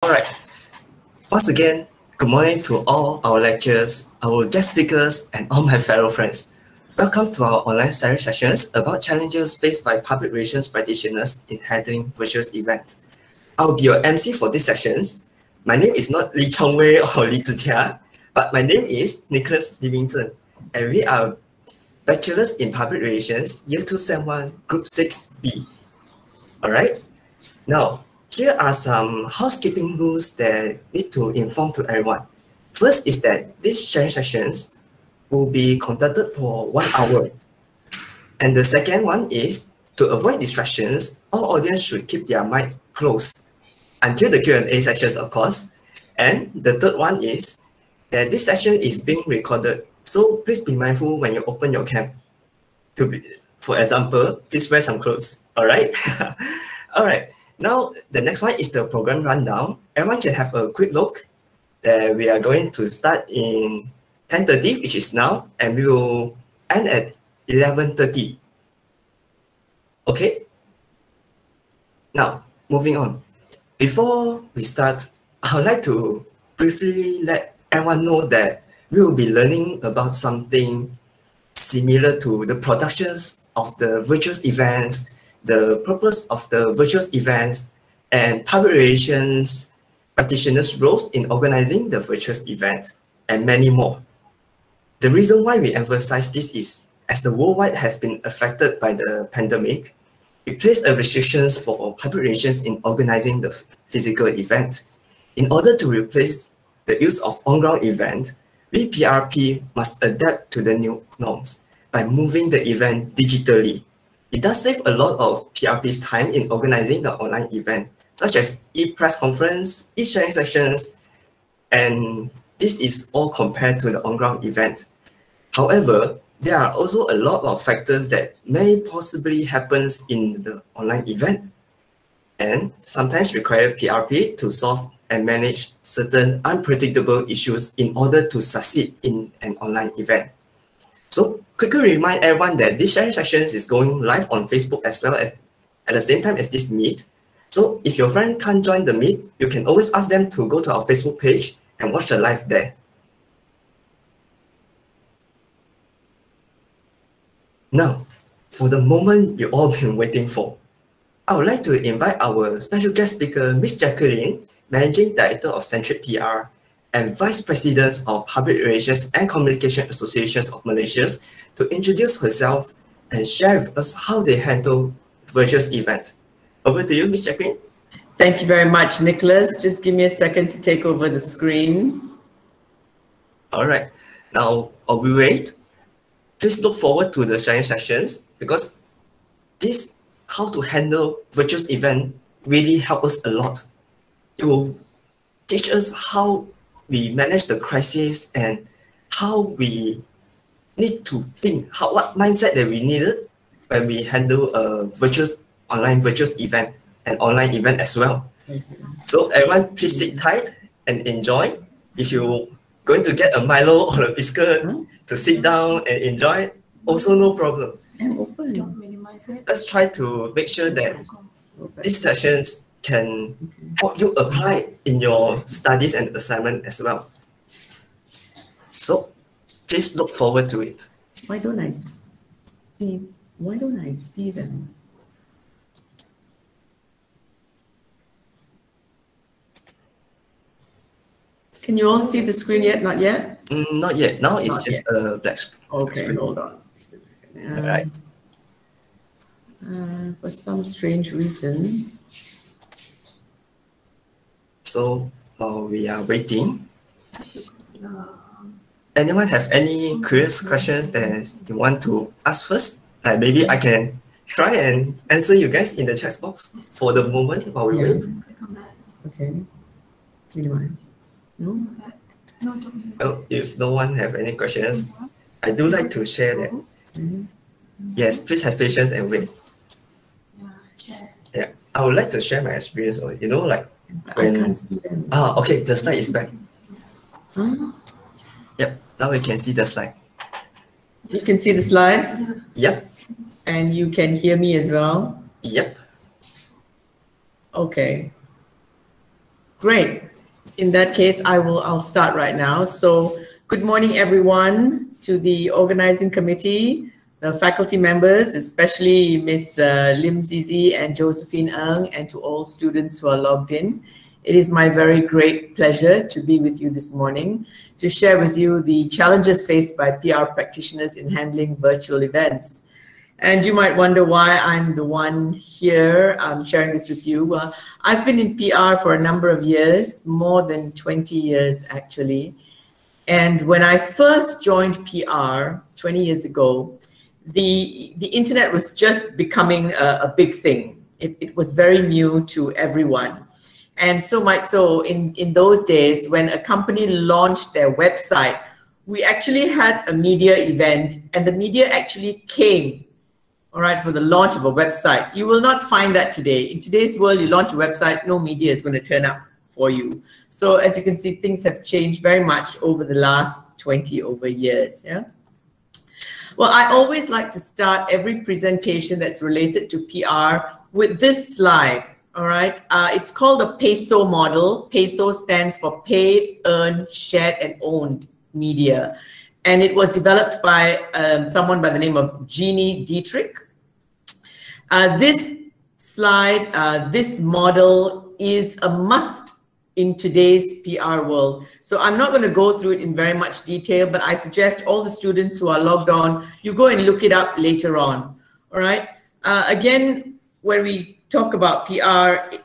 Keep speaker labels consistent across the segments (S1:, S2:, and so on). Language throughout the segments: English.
S1: All right. Once again, good morning to all our lecturers, our guest speakers, and all my fellow friends. Welcome to our online sharing sessions about challenges faced by public relations practitioners in handling virtual events. I'll be your MC for these sessions. My name is not Lee Chongwei or Li Zijia, but my name is Nicholas Livington, and we are Bachelors in Public Relations, Year 2, Sem 1, Group 6B. All right. Now, here are some housekeeping rules that need to inform to everyone. First is that these sharing sessions will be conducted for 1 hour. And the second one is to avoid distractions, all audience should keep their mic closed until the Q&A sessions, of course. And the third one is that this session is being recorded. So please be mindful when you open your cam. For example, please wear some clothes. All right. All right. Now, the next one is the program rundown. Everyone can have a quick look. We are going to start in 10:30, which is now, and we will end at 11:30. Okay? Now, moving on. Before we start, I would like to briefly let everyone know that we will be learning about something similar to the productions of the virtual events, the purpose of the virtual events, and public relations practitioners' roles in organizing the virtual events, and many more. The reason why we emphasize this is, as the worldwide has been affected by the pandemic, it placed restrictions for public relations in organizing the physical event. In order to replace the use of on-ground events, we PRP must adapt to the new norms by moving the event digitally. It does save a lot of PRP's time in organizing the online event, such as e-press conference, e-sharing sessions, and this is all compared to the on-ground event. However, there are also a lot of factors that may possibly happen in the online event, and sometimes require PRP to solve and manage certain unpredictable issues in order to succeed in an online event. So quickly remind everyone that this sharing sessions is going live on Facebook as well as at the same time as this meet. So if your friend can't join the meet, you can always ask them to go to our Facebook page and watch the live there. Now, for the moment you all been waiting for, I would like to invite our special guest speaker, Miss Jacqueline, Managing Director of Centric PR and Vice President of Public Relations and Communication Associations of Malaysia, to introduce herself and share with us how they handle virtual events. Over to you, Ms. Jacqueline.
S2: Thank you very much, Nicholas. Just give me a second to take over the screen.
S1: All right. Now, while we wait, please look forward to the sharing sessions, because this, how to handle virtual event, really help us a lot. It will teach us how we manage the crisis and how we need to think, what mindset that we needed when we handle a online virtual event and online event as well. So everyone, please sit tight and enjoy. If you're going to get a Milo or a biscuit to sit down and enjoy, also no problem. Let's try to make sure that these sessions can help you apply in your studies and assignment as well. So please look forward to it.
S2: Why don't I see them? Can you all see the screen yet? Not yet?
S1: Not yet. Now it's just a black screen.
S2: Okay, hold on.
S1: All right.
S2: For some strange reason.
S1: So while we are waiting, anyone have any curious questions that you want to ask first? Maybe I can try and answer you guys in the chat box for the moment while we wait.
S2: Okay. Anyone? No?
S1: Well, if no one have any questions, I do like to share that. Yes, please have patience and wait. Yeah, I would like to share my experience. You know, like when
S2: I can't see them.
S1: Okay, the slide is back.
S2: Huh?
S1: Yep, now we can see the slide.
S2: You can see the slides?
S1: Yep.
S2: And you can hear me as well?
S1: Yep.
S2: Okay. Great. In that case, I'll start right now. So good morning, everyone, to the organizing committee, the faculty members, especially Ms. Lim Zizi and Josephine Ng, and to all students who are logged in. It is my very great pleasure to be with you this morning to share with you the challenges faced by PR practitioners in handling virtual events. And you might wonder why I'm the one here sharing this with you. Well, I've been in PR for a number of years, more than 20 years actually. And when I first joined PR 20 years ago, the internet was just becoming a big thing. It was very new to everyone. And so much so in those days, when a company launched their website, we actually had a media event, and the media actually came, all right, for the launch of a website. You will not find that today. In today's world, you launch a website, no media is going to turn up for you. So as you can see, things have changed very much over the last 20 over years. Yeah. Well, I always like to start every presentation that's related to PR with this slide. All right, it's called the PESO model. PESO stands for paid, earned, shared, and owned media. And it was developed by someone by the name of Jeannie Dietrich. This slide, this model is a must in today's PR world. So I'm not going to go through it in very much detail, but I suggest all the students who are logged on, you go and look it up later on. All right. Again, when we talk about PR,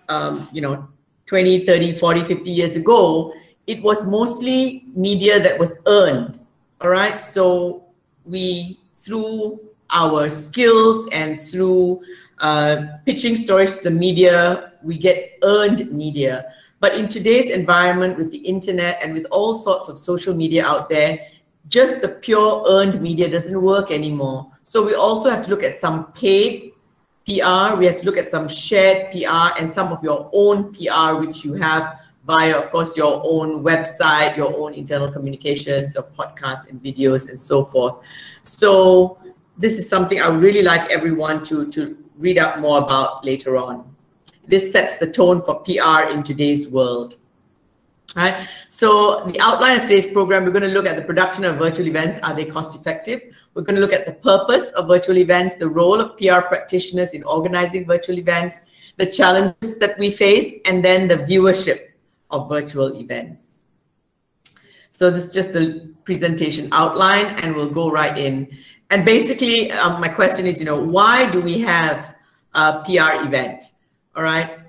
S2: 20, 30, 40, 50 years ago, it was mostly media that was earned. All right. So we, through our skills and through pitching stories to the media, we get earned media. But in today's environment with the internet and with all sorts of social media out there, just the pure earned media doesn't work anymore. So we also have to look at some paid PR, we have to look at some shared PR and some of your own PR, which you have via, of course, your own website, your own internal communications, your podcasts and videos and so forth. So this is something I would really like everyone to read up more about later on. This sets the tone for PR in today's world. All right. So the outline of today's program, we're going to look at the production of virtual events. Are they cost effective? We're going to look at the purpose of virtual events, the role of PR practitioners in organizing virtual events, the challenges that we face, and then the viewership of virtual events. So this is just the presentation outline, and we'll go right in. And basically, my question is, why do we have a PR event? All right.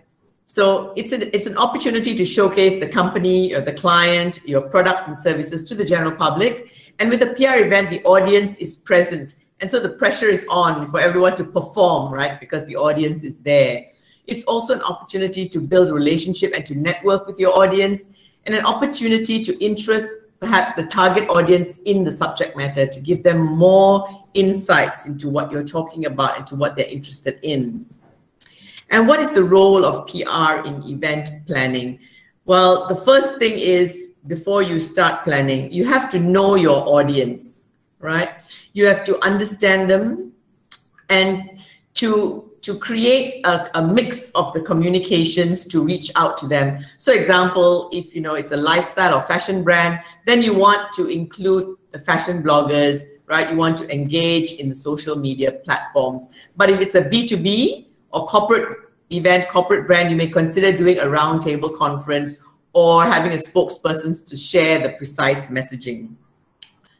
S2: So it's an opportunity to showcase the company or the client, your products and services to the general public. And with a PR event, the audience is present. And so the pressure is on for everyone to perform, right? Because the audience is there. It's also an opportunity to build a relationship and to network with your audience, and an opportunity to interest perhaps the target audience in the subject matter, to give them more insights into what you're talking about and to what they're interested in. And what is the role of PR in event planning? Well, the first thing is, before you start planning, you have to know your audience, right? You have to understand them, and to create a mix of the communications to reach out to them. So example, if it's a lifestyle or fashion brand, then you want to include the fashion bloggers, right? You want to engage in the social media platforms. But if it's a B2B or corporate event, corporate brand, you may consider doing a roundtable conference or having a spokesperson to share the precise messaging.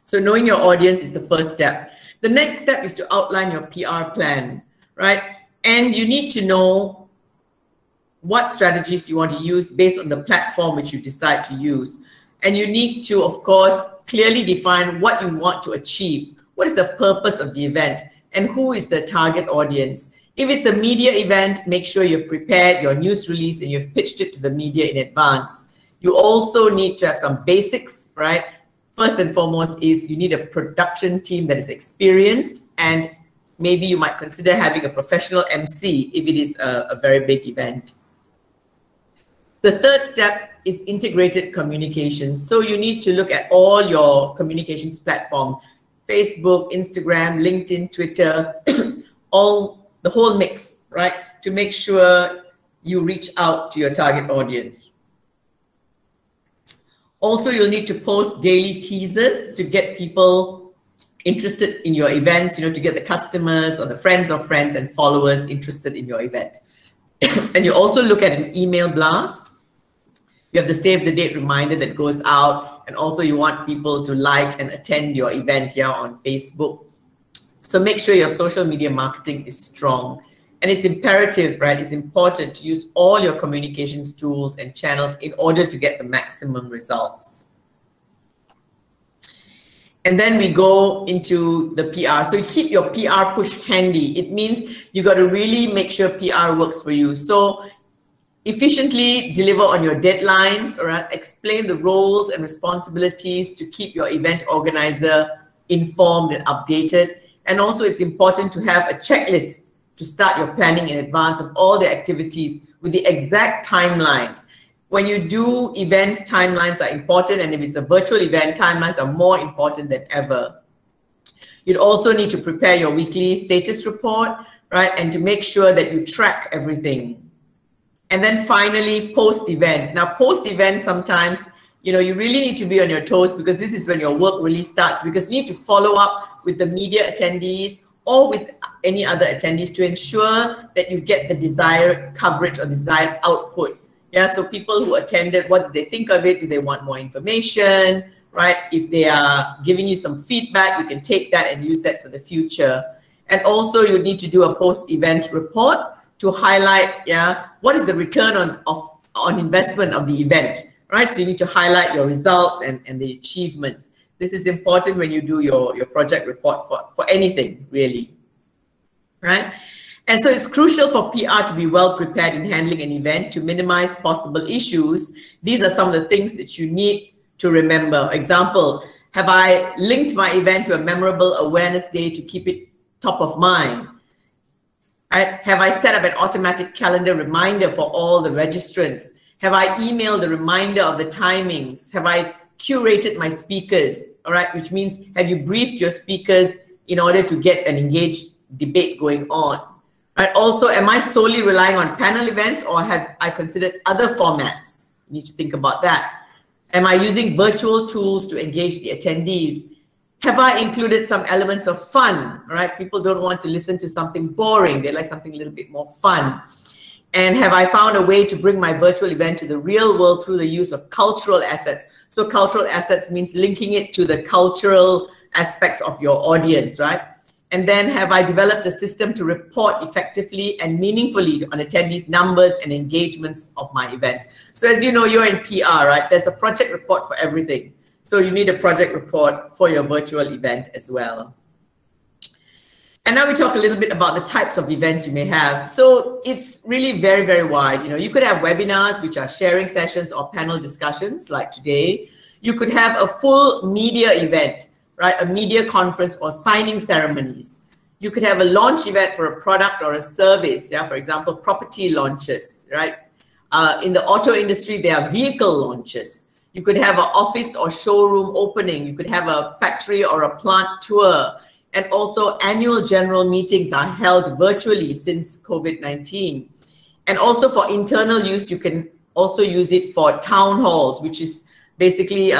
S2: So knowing your audience is the first step. The next step is to outline your PR plan, right? And you need to know what strategies you want to use based on the platform which you decide to use. And you need to, of course, clearly define what you want to achieve. What is the purpose of the event and who is the target audience? If it's a media event, make sure you've prepared your news release and you've pitched it to the media in advance. You also need to have some basics, right? First and foremost is you need a production team that is experienced, and maybe you might consider having a professional MC if it is a very big event. The third step is integrated communications. So you need to look at all your communications platform, Facebook, Instagram, LinkedIn, Twitter, the whole mix, right? To make sure you reach out to your target audience. Also, you'll need to post daily teasers to get people interested in your events, to get the customers or the friends of friends and followers interested in your event. And you also look at an email blast. You have the save the date reminder that goes out, and also you want people to like and attend your event here on Facebook. So make sure your social media marketing is strong. And it's imperative, right? It's important to use all your communications tools and channels in order to get the maximum results. And then we go into the PR. So you keep your PR push handy. It means you got to really make sure PR works for you. So efficiently deliver on your deadlines, all right? Explain the roles and responsibilities to keep your event organizer informed and updated. And also it's important to have a checklist to start your planning in advance of all the activities with the exact timelines. When you do events, timelines are important, and if it's a virtual event, timelines are more important than ever. You'd also need to prepare your weekly status report, right? And to make sure that you track everything. And then finally, post-event. Now, post-event, sometimes, you really need to be on your toes, because this is when your work really starts, because you need to follow up with the media attendees or with any other attendees to ensure that you get the desired coverage or desired output. Yeah, so people who attended, what did they think of it? Do they want more information, right? If they are giving you some feedback, you can take that and use that for the future. And also you need to do a post-event report to highlight, what is the return on investment of the event, right? So you need to highlight your results and the achievements. This is important when you do your project report for anything, really, right? And so it's crucial for PR to be well prepared in handling an event to minimize possible issues. These are some of the things that you need to remember. Example, have I linked my event to a memorable awareness day to keep it top of mind? Right? Have I set up an automatic calendar reminder for all the registrants? Have I emailed the reminder of the timings? Have I curated my speakers? All right, which means have you briefed your speakers in order to get an engaged debate going on? Right? Also, am I solely relying on panel events, or have I considered other formats? You need to think about that. Am I using virtual tools to engage the attendees? Have I included some elements of fun? Right? People don't want to listen to something boring. They like something a little bit more fun. And have I found a way to bring my virtual event to the real world through the use of cultural assets? So cultural assets means linking it to the cultural aspects of your audience, right? And then have I developed a system to report effectively and meaningfully on attendees' numbers and engagements of my events? So as you know, you're in PR, right? There's a project report for everything. So you need a project report for your virtual event as well. And now we talk a little bit about the types of events you may have. So it's really very, very wide. You could have webinars, which are sharing sessions or panel discussions like today. You could have a full media event, right? A media conference or signing ceremonies. You could have a launch event for a product or a service. Yeah, for example, property launches, right? In the auto industry, there are vehicle launches. You could have an office or showroom opening. You could have a factory or a plant tour. And also annual general meetings are held virtually since COVID-19. And also for internal use, you can also use it for town halls, which is basically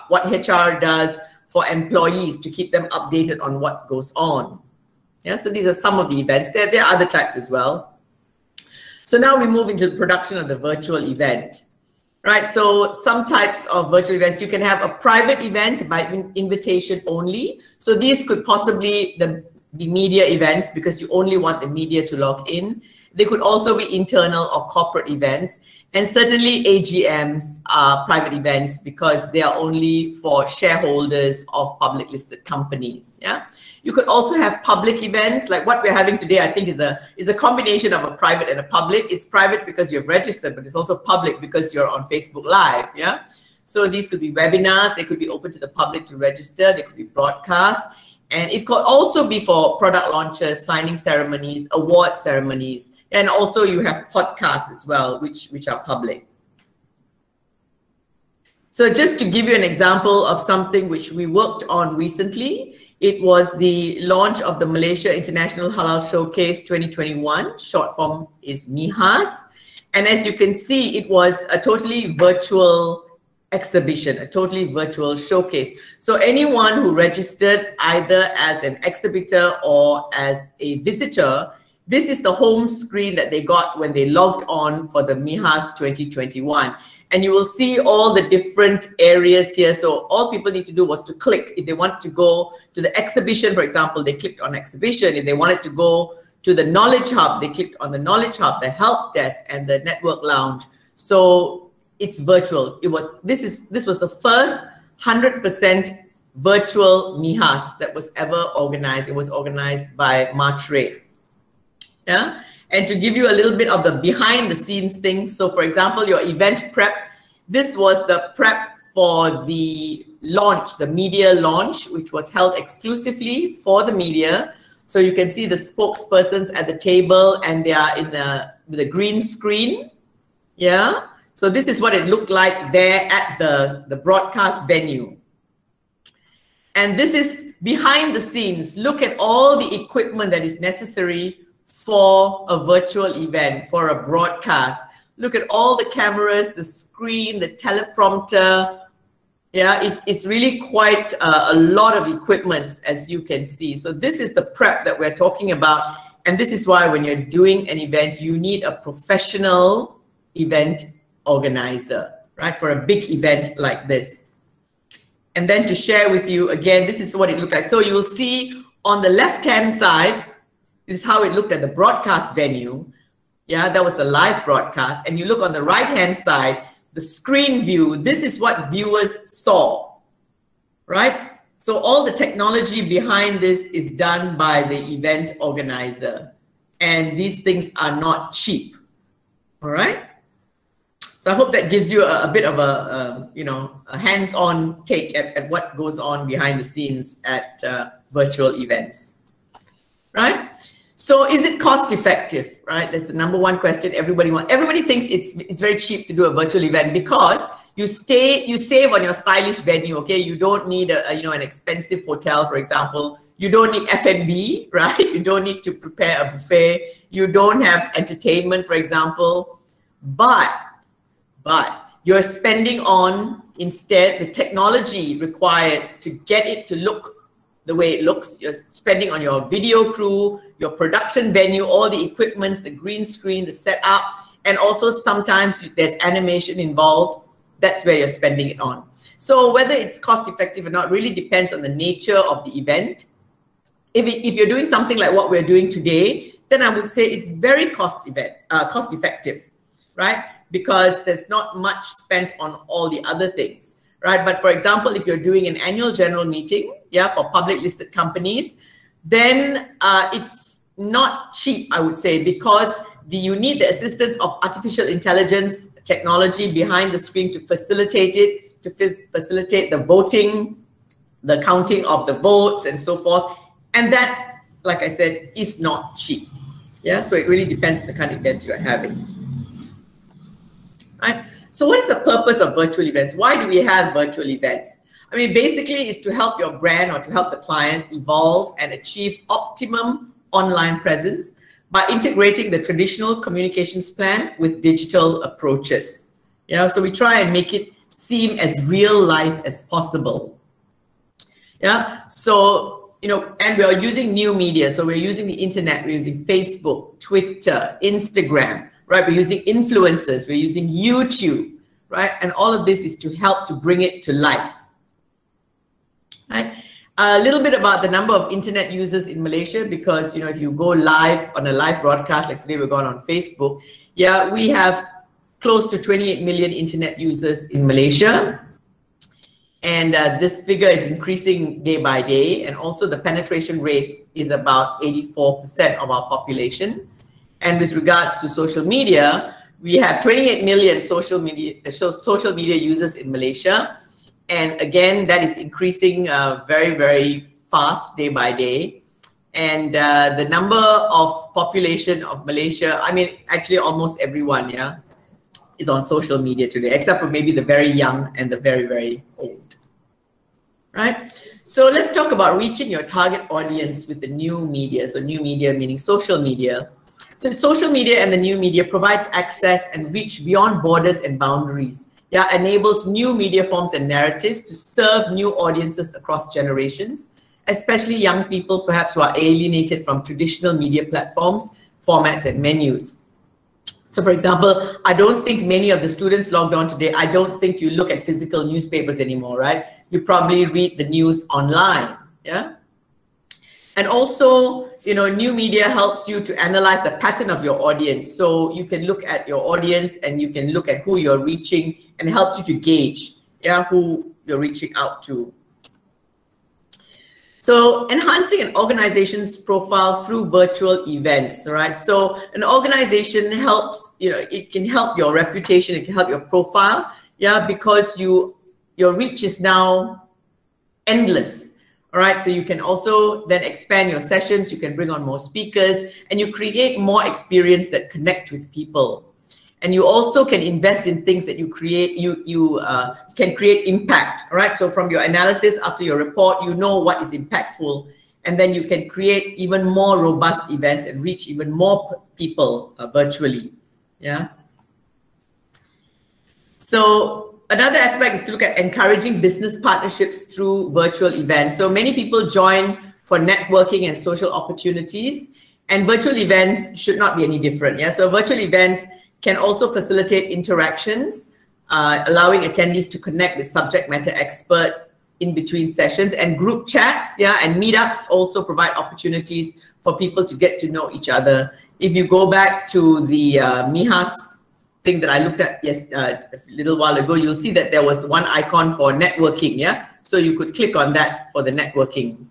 S2: what HR does for employees to keep them updated on what goes on. Yeah, so these are some of the events. There are other types as well. So now we move into the production of the virtual event. Right, so some types of virtual events, you can have a private event by invitation only. So these could possibly be media events because you only want the media to log in. They could also be internal or corporate events. And certainly AGMs are private events because they are only for shareholders of public listed companies. Yeah. You could also have public events like what we're having today. I think is a combination of a private and a public. It's private because you've registered, but it's also public because you're on Facebook Live. Yeah. So these could be webinars. They could be open to the public to register. They could be broadcast. And it could also be for product launches, signing ceremonies, award ceremonies. And also you have podcasts as well, which are public. So just to give you an example of something which we worked on recently, it was the launch of the Malaysia International Halal Showcase 2021. Short form is MIHAS. And as you can see, it was a totally virtual exhibition, a totally virtual showcase. So anyone who registered either as an exhibitor or as a visitor, this is the home screen that they got when they logged on for the MIHAS 2021. And you will see all the different areas here. So all people need to do was to click. If they want to go to the exhibition, for example, they clicked on exhibition. If they wanted to go to the Knowledge Hub, they clicked on the Knowledge Hub, the Help Desk, and the Network Lounge. So it's virtual. This was the first 100% virtual MIHAS that was ever organized. It was organized by Matre. Yeah. And to give you a little bit of the behind the scenes thing. So for example, your event prep, this was the prep for the launch, the media launch, which was held exclusively for the media. So you can see the spokespersons at the table and they are in the green screen. Yeah. So this is what it looked like there at the broadcast venue. And this is behind the scenes. Look at all the equipment that is necessary for a virtual event, for a broadcast. Look at all the cameras, the screen, the teleprompter. Yeah, it's really quite a lot of equipment, as you can see. So this is the prep that we're talking about. And this is why when you're doing an event, you need a professional event organizer, right? For a big event like this. And then to share with you, again, this is what it looked like. So you'll see on the left-hand side, this is how it looked at the broadcast venue. Yeah, that was the live broadcast. And you look on the right-hand side, the screen view, this is what viewers saw, right? So all the technology behind this is done by the event organizer. And these things are not cheap, all right? So I hope that gives you a bit of a hands-on take at what goes on behind the scenes at virtual events, right? So is it cost effective, right? That's the number one question everybody wants. Everybody thinks it's very cheap to do a virtual event because you save on your stylish venue, okay? You don't need an expensive hotel, for example. You don't need F&B, right? You don't need to prepare a buffet. You don't have entertainment, for example. But you're spending on, instead, the technology required to get it to look the way it looks. You're spending on your video crew, your production venue, all the equipments, the green screen, the setup, and also sometimes there's animation involved. That's where you're spending it on. So whether it's cost effective or not really depends on the nature of the event. If you're doing something like what we're doing today, then I would say it's very cost effective, right? Because there's not much spent on all the other things, right? But for example, if you're doing an annual general meeting, yeah, for public listed companies, then it's not cheap, I would say, because you need the assistance of artificial intelligence technology behind the screen to facilitate it, to facilitate the voting, the counting of the votes and so forth. And that, like I said, is not cheap. Yeah, so it really depends on the kind of events you're having. Right? So what is the purpose of virtual events? Why do we have virtual events? I mean, basically it's to help your brand or to help the client evolve and achieve optimum online presence by integrating the traditional communications plan with digital approaches. You know, so we try and make it seem as real life as possible. Yeah, so, you know, and we are using new media. So we're using the internet, we're using Facebook, Twitter, Instagram, right? We're using influencers, we're using YouTube, right? And all of this is to help to bring it to life, right? A little bit about the number of internet users in Malaysia, because, you know, if you go live on a live broadcast, like today we're going on Facebook, yeah, we have close to 28 million internet users in Malaysia. And this figure is increasing day by day. And also the penetration rate is about 84% of our population. And with regards to social media, we have 28 million social media users in Malaysia. And again, that is increasing very, very fast day by day. And the number of population of Malaysia, I mean, actually almost everyone, yeah, is on social media today, except for maybe the very young and the very, very old, right? So let's talk about reaching your target audience with the new media. So new media meaning social media. So social media and the new media provides access and reach beyond borders and boundaries. yeah, enables new media forms and narratives to serve new audiences across generations, especially young people perhaps who are alienated from traditional media platforms, formats, and menus. So for example, I don't think many of the students logged on today, I don't think you look at physical newspapers anymore, right? You probably read the news online, yeah? And also, you know, new media helps you to analyze the pattern of your audience. So you can look at your audience and you can look at who you're reaching, and it helps you to gauge, yeah, who you're reaching out to. So enhancing an organization's profile through virtual events, all right? So an organization helps, you know, it can help your reputation, it can help your profile, yeah, because your reach is now endless. All right, so you can also then expand your sessions, you can bring on more speakers, and you create more experience that connect with people. And you also can invest in things that you create, you can create impact, all right? So from your analysis after your report, you know what is impactful, and then you can create even more robust events and reach even more people virtually, yeah? So another aspect is to look at encouraging business partnerships through virtual events. So many people join for networking and social opportunities, and virtual events should not be any different. Yeah, so a virtual event can also facilitate interactions, allowing attendees to connect with subject matter experts in between sessions, and group chats, yeah, and meetups also provide opportunities for people to get to know each other. If you go back to the MIHAS thing that I looked at a little while ago, you'll see that there was one icon for networking, yeah? So you could click on that for the networking.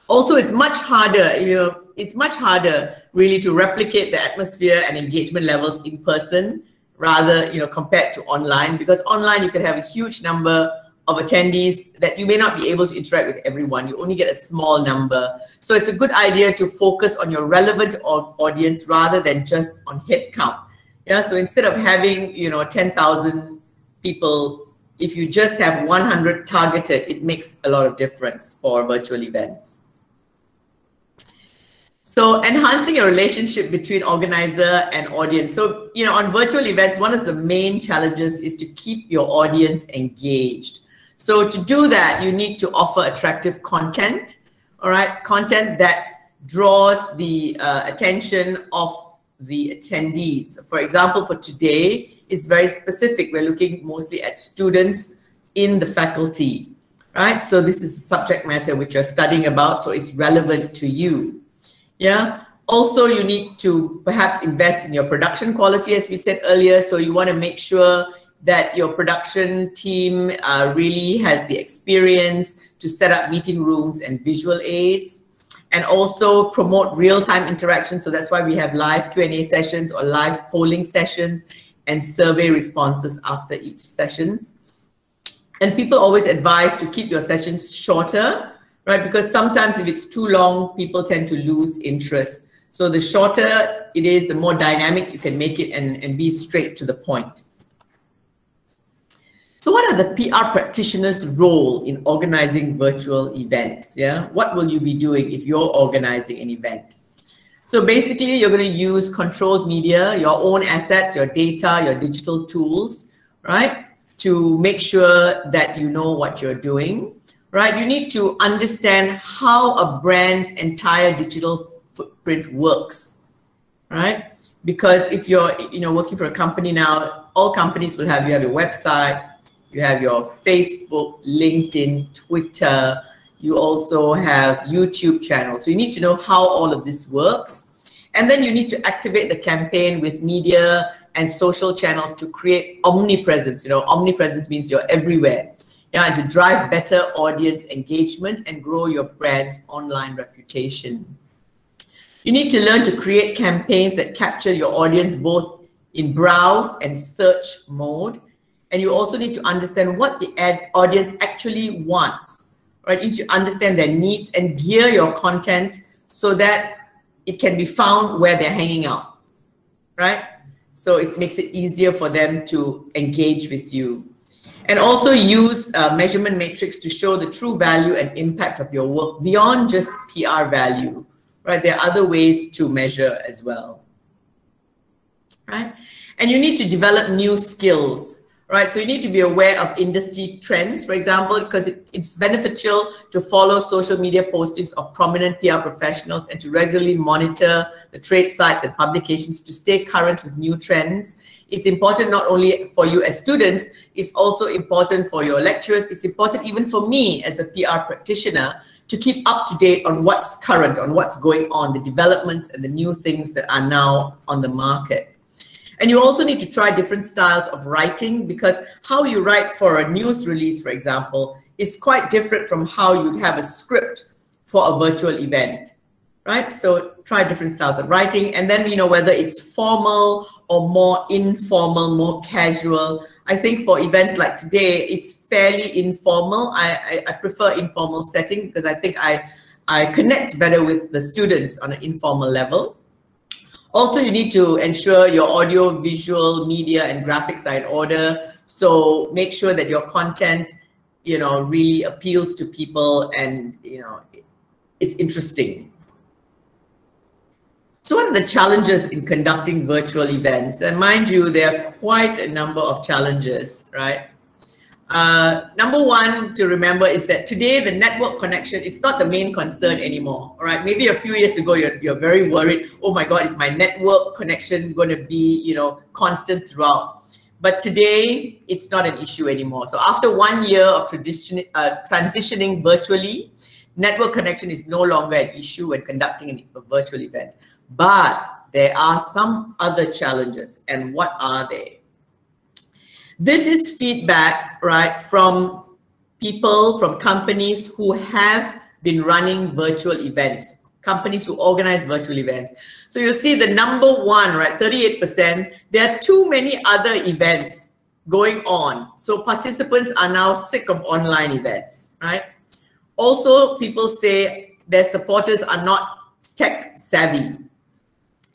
S2: Also, it's much harder, you know, it's much harder really to replicate the atmosphere and engagement levels in person rather, you know, compared to online, because online you can have a huge number of attendees that you may not be able to interact with everyone. You only get a small number. So it's a good idea to focus on your relevant audience rather than just on head count. Yeah, so instead of having, you know, 10,000 people, if you just have 100 targeted, it makes a lot of difference for virtual events. So enhancing a relationship between organizer and audience. So, you know, on virtual events, one of the main challenges is to keep your audience engaged. So to do that, you need to offer attractive content, all right? Content that draws the attention of the attendees. For example, for today, it's very specific. We're looking mostly at students in the faculty, right? So this is a subject matter which you're studying about, so it's relevant to you. Yeah. Also, you need to perhaps invest in your production quality, as we said earlier. So you want to make sure that your production team really has the experience to set up meeting rooms and visual aids, and also promote real-time interaction. So that's why we have live Q&A sessions or live polling sessions and survey responses after each sessions. And people always advise to keep your sessions shorter, right? Because sometimes if it's too long, people tend to lose interest. So the shorter it is, the more dynamic you can make it and be straight to the point. So what are the PR practitioners' role in organizing virtual events? Yeah, what will you be doing if you're organizing an event? So basically, you're going to use controlled media, your own assets, your data, your digital tools, right? To make sure that you know what you're doing. Right, you need to understand how a brand's entire digital footprint works, right? Because if you're, you know, working for a company now, all companies will have, you have your website, you have your Facebook, LinkedIn, Twitter, you also have YouTube channels. So you need to know how all of this works. And then you need to activate the campaign with media and social channels to create omnipresence. You know, omnipresence means you're everywhere. Yeah, and to drive better audience engagement and grow your brand's online reputation. You need to learn to create campaigns that capture your audience both in browse and search mode. And you also need to understand what the audience actually wants, right? You need to understand their needs and gear your content so that it can be found where they're hanging out, right? So it makes it easier for them to engage with you. And also use measurement matrix to show the true value and impact of your work beyond just PR value, right? There are other ways to measure as well, right? And you need to develop new skills, right? So you need to be aware of industry trends, for example, because it's beneficial to follow social media postings of prominent PR professionals and to regularly monitor the trade sites and publications to stay current with new trends. It's important not only for you as students, it's also important for your lecturers. It's important even for me as a PR practitioner to keep up to date on what's current, on what's going on, the developments and the new things that are now on the market. And you also need to try different styles of writing, because how you write for a news release, for example, is quite different from how you'd have a script for a virtual event, right? So try different styles of writing, and then, you know, whether it's formal or more informal, more casual. I think for events like today, it's fairly informal. I prefer informal setting because I think I connect better with the students on an informal level. Also, you need to ensure your audio, visual, media, and graphics are in order. So make sure that your content, you know, really appeals to people and, you know, it's interesting. So what are the challenges in conducting virtual events? And mind you, there are quite a number of challenges, right? Number one to remember is that today the network connection, it's not the main concern anymore. All right, maybe a few years ago you're very worried. Oh my God, is my network connection going to be, you know, constant throughout? But today it's not an issue anymore. So after 1 year of transitioning virtually, network connection is no longer an issue when conducting a virtual event. But there are some other challenges, and what are they? This is feedback, right, from people, from companies who have been running virtual events, companies who organize virtual events. So you'll see the number one, right, 38%, there are too many other events going on. So participants are now sick of online events, right? Also, people say their supporters are not tech savvy,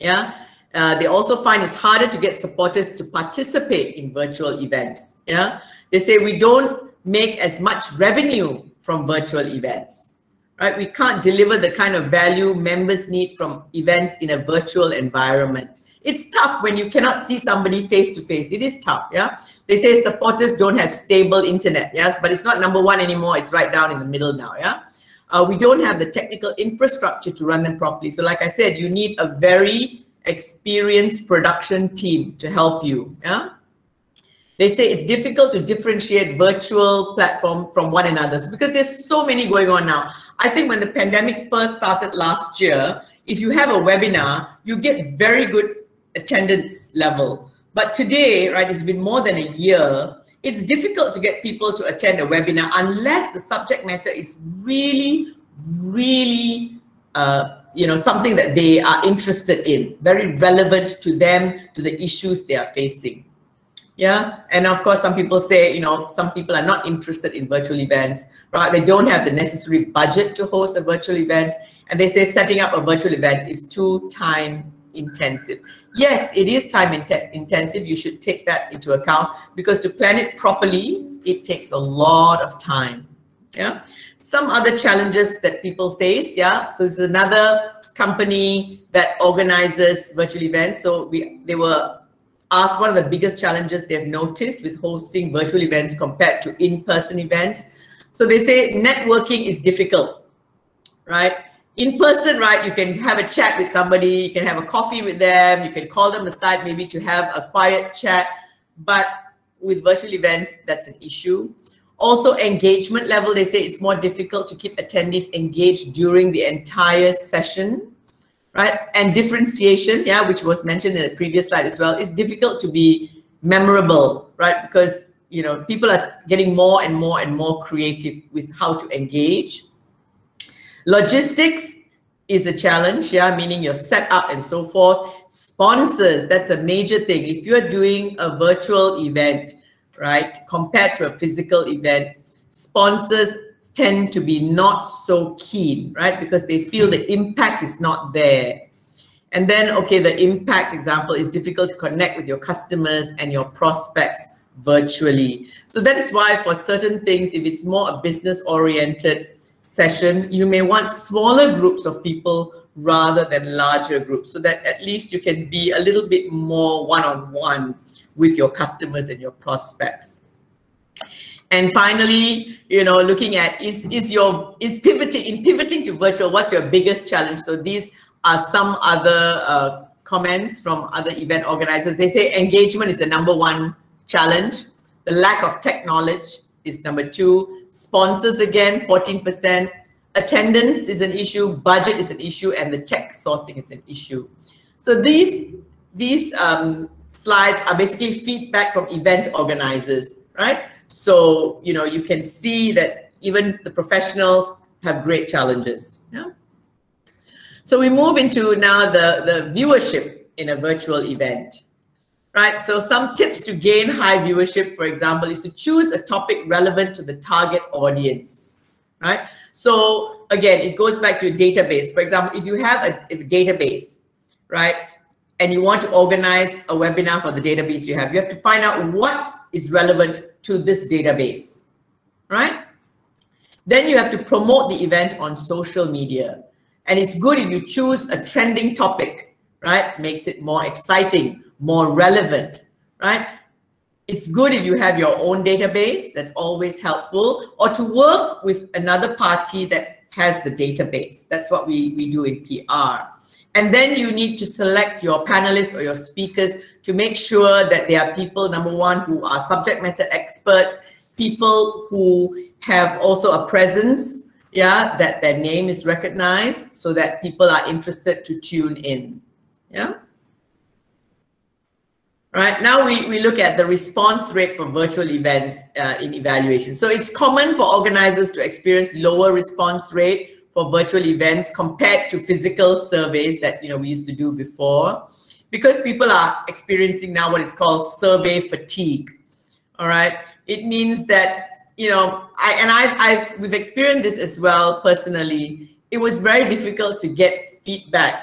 S2: yeah? They also find it's harder to get supporters to participate in virtual events. Yeah, they say we don't make as much revenue from virtual events, right? We can't deliver the kind of value members need from events in a virtual environment. It's tough when you cannot see somebody face to face. It is tough. Yeah, they say supporters don't have stable internet. Yes, but it's not number one anymore. It's right down in the middle now. Yeah, we don't have the technical infrastructure to run them properly. So, like I said, you need a very experienced production team to help you. Yeah, they say it's difficult to differentiate virtual platform from one another because there's so many going on now. I think when the pandemic first started last year, if you have a webinar, you get very good attendance level. But today, right, it's been more than a year. It's difficult to get people to attend a webinar unless the subject matter is really, really you know, something that they are interested in, very relevant to them, to the issues they are facing. Yeah, and of course, some people say, you know, some people are not interested in virtual events, right? They don't have the necessary budget to host a virtual event, and they say setting up a virtual event is too time intensive. Yes, it is time intensive. You should take that into account because to plan it properly, it takes a lot of time. Yeah. Some other challenges that people face, yeah. So it's another company that organizes virtual events. So they were asked one of the biggest challenges they've noticed with hosting virtual events compared to in-person events. So they say networking is difficult, right? In person, right, you can have a chat with somebody, you can have a coffee with them, you can call them aside maybe to have a quiet chat, but with virtual events, that's an issue. Also, engagement level, they say it's more difficult to keep attendees engaged during the entire session, right? And differentiation, yeah, which was mentioned in the previous slide as well, is difficult to be memorable, right? Because, you know, people are getting more and more and more creative with how to engage. Logistics is a challenge, yeah, meaning your setup and so forth. Sponsors, that's a major thing. If you're doing a virtual event, right, compared to a physical event, sponsors tend to be not so keen, right, because they feel the impact is not there. And then, okay, the impact example is difficult to connect with your customers and your prospects virtually. So that is why for certain things, if it's more a business-oriented session, you may want smaller groups of people rather than larger groups so that at least you can be a little bit more one-on-one with your customers and your prospects. And finally, looking at pivoting to virtual, what's your biggest challenge? So these are some other comments from other event organizers. They say engagement is the #1 challenge. The lack of tech knowledge is #2. Sponsors, again, 14%. Attendance is an issue. Budget is an issue, and the tech sourcing is an issue. So these slides are basically feedback from event organizers, right? So, you can see that even the professionals have great challenges. Yeah. So we move into now the viewership in a virtual event, right? So some tips to gain high viewership, for example, is to choose a topic relevant to the target audience, right? So again, it goes back to a database. For example, if you have a database, right, and you want to organize a webinar for the database you have to find out what is relevant to this database, right? Then you have to promote the event on social media. And it's good if you choose a trending topic, right? Makes it more exciting, more relevant, right? It's good if you have your own database. That's always helpful. Or to work with another party that has the database. That's what we do in PR. And then you need to select your panelists or your speakers to make sure that they are people, #1, who are subject matter experts, people who have also a presence, yeah, that their name is recognized so that people are interested to tune in, yeah. Right, now we look at the response rate for virtual events in evaluation. So it's common for organizers to experience lower response rate for virtual events compared to physical surveys that we used to do before, because people are experiencing now what is called survey fatigue. All right, it means that we've experienced this as well personally. It was very difficult to get feedback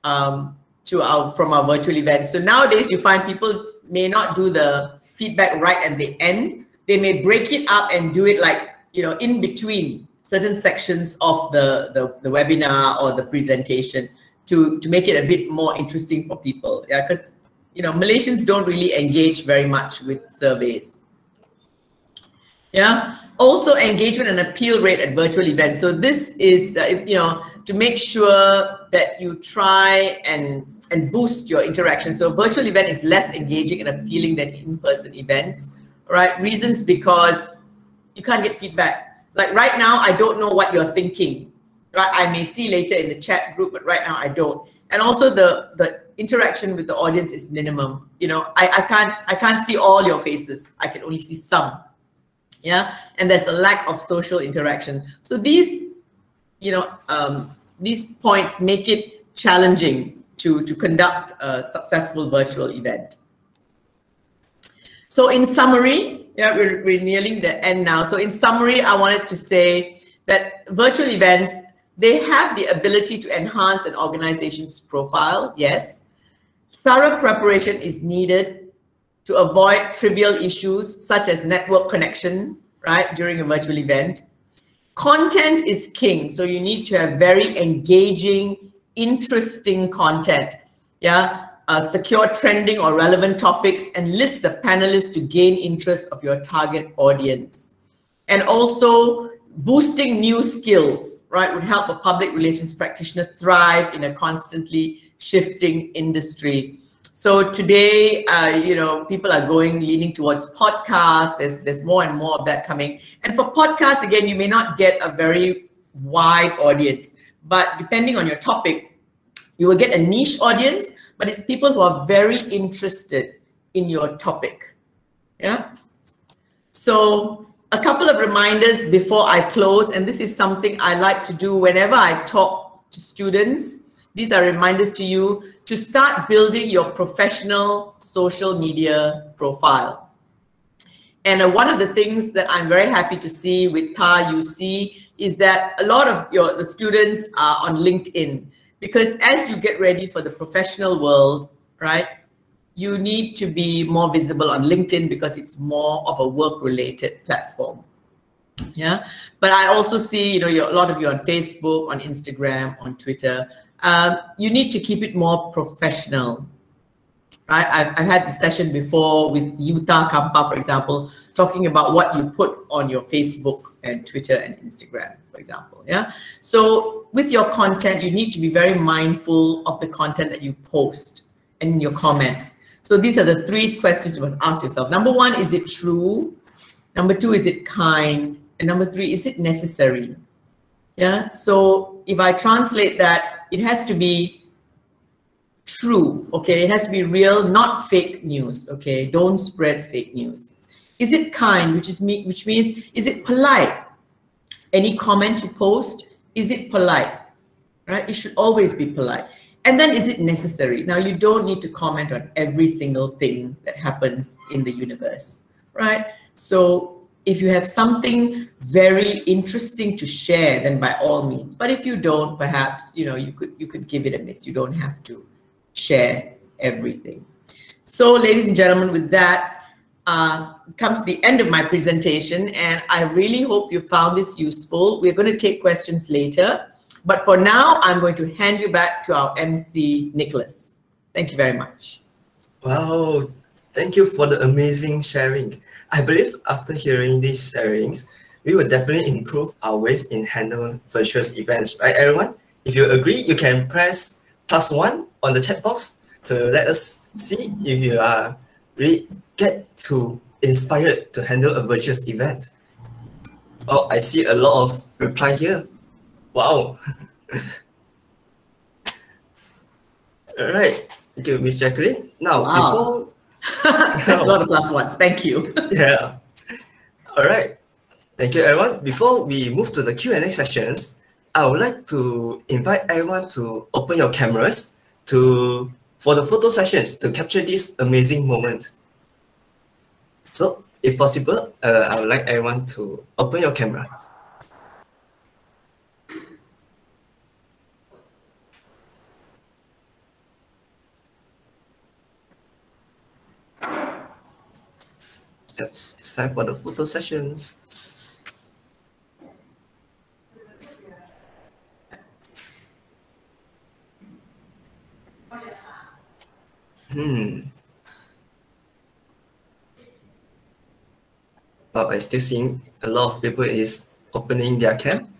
S2: from our virtual events. So nowadays you find people may not do the feedback right at the end. They may break it up and do it like in between certain sections of the webinar or the presentation to make it a bit more interesting for people. Yeah, because Malaysians don't really engage very much with surveys. Yeah. Also, engagement and appeal rate at virtual events. So this is to make sure that you try and boost your interaction. So virtual event is less engaging and appealing than in-person events. Right? Reasons because you can't get feedback. Like right now, I don't know what you're thinking. Right? I may see later in the chat group, but right now I don't. And also the interaction with the audience is minimum. I can't see all your faces. I can only see some. Yeah, and there's a lack of social interaction. So these points make it challenging to conduct a successful virtual event. So in summary, yeah, we're nearing the end now. So in summary, I wanted to say that virtual events, they have the ability to enhance an organization's profile, yes. Thorough preparation is needed to avoid trivial issues such as network connection, right, during a virtual event. Content is king, so you need to have very engaging, interesting content, yeah. Secure trending or relevant topics and list the panelists to gain interest of your target audience. And also boosting new skills, right, would help a public relations practitioner thrive in a constantly shifting industry. So today, people are leaning towards podcasts. There's more and more of that coming. And for podcasts, again, you may not get a very wide audience, but depending on your topic, you will get a niche audience, but it's people who are very interested in your topic. Yeah. So a couple of reminders before I close, and this is something I like to do whenever I talk to students. These are reminders to you to start building your professional social media profile. And one of the things that I'm very happy to see with TAR UC is that a lot of the students are on LinkedIn, because as you get ready for the professional world, right, you need to be more visible on LinkedIn because it's more of a work-related platform. Yeah, but I also see, a lot of you on Facebook, on Instagram, on Twitter. You need to keep it more professional. right? I've had this session before with Yuta Kampa, for example, talking about what you put on your Facebook and Twitter and Instagram, for example, yeah? So with your content, you need to be very mindful of the content that you post and in your comments. So these are the 3 questions you must ask yourself. Number 1, is it true? Number 2, is it kind? And number 3, is it necessary? Yeah, so if I translate that, it has to be true, okay? It has to be real, not fake news, okay? Don't spread fake news. Is it kind, which means, is it polite? Any comment you post, is it polite, right? It should always be polite. And then, is it necessary? Now, you don't need to comment on every single thing that happens in the universe, right? So if you have something very interesting to share, then by all means. But if you don't, perhaps, you know, you could give it a miss. You don't have to share everything. So, ladies and gentlemen, with that comes the end of my presentation, and I really hope you found this useful. We're going to take questions later, but for now, I'm going to hand you back to our MC, Nicholas. Thank you very much.
S1: Wow, thank you for the amazing sharing. I believe after hearing these sharings, we will definitely improve our ways in handling virtual events, right, everyone? If you agree, you can press +1 on the chat box to let us see if you are really get to inspired to handle a virtual event. Oh, I see a lot of reply here. Wow. All right. Thank you, Miss Jacqueline. Now,
S2: wow. That's a lot of +1s. Thank you.
S1: Yeah. All right. Thank you, everyone. Before we move to the Q&A sessions, I would like to invite everyone to open your cameras for the photo sessions to capture this amazing moment. So, if possible, I would like everyone to open your camera. Yep, it's time for the photo sessions. But I still seeing a lot of people is opening their cam.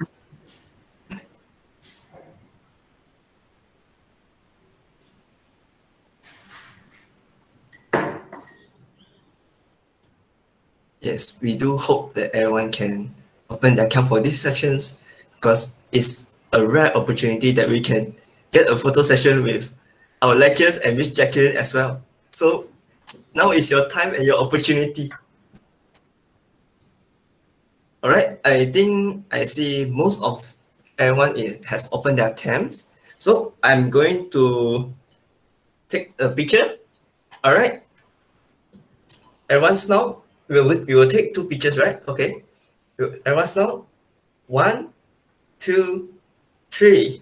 S1: Yes, we do hope that everyone can open their cam for these sessions, because it's a rare opportunity that we can get a photo session with our lecturers and Miss Jacqueline as well. So now is your time and your opportunity. All right, I think I see most of everyone has opened their cams. So I'm going to take a picture. All right. Everyone's now, we will take 2 pictures, right? Okay. Everyone's now, 1, 2, 3.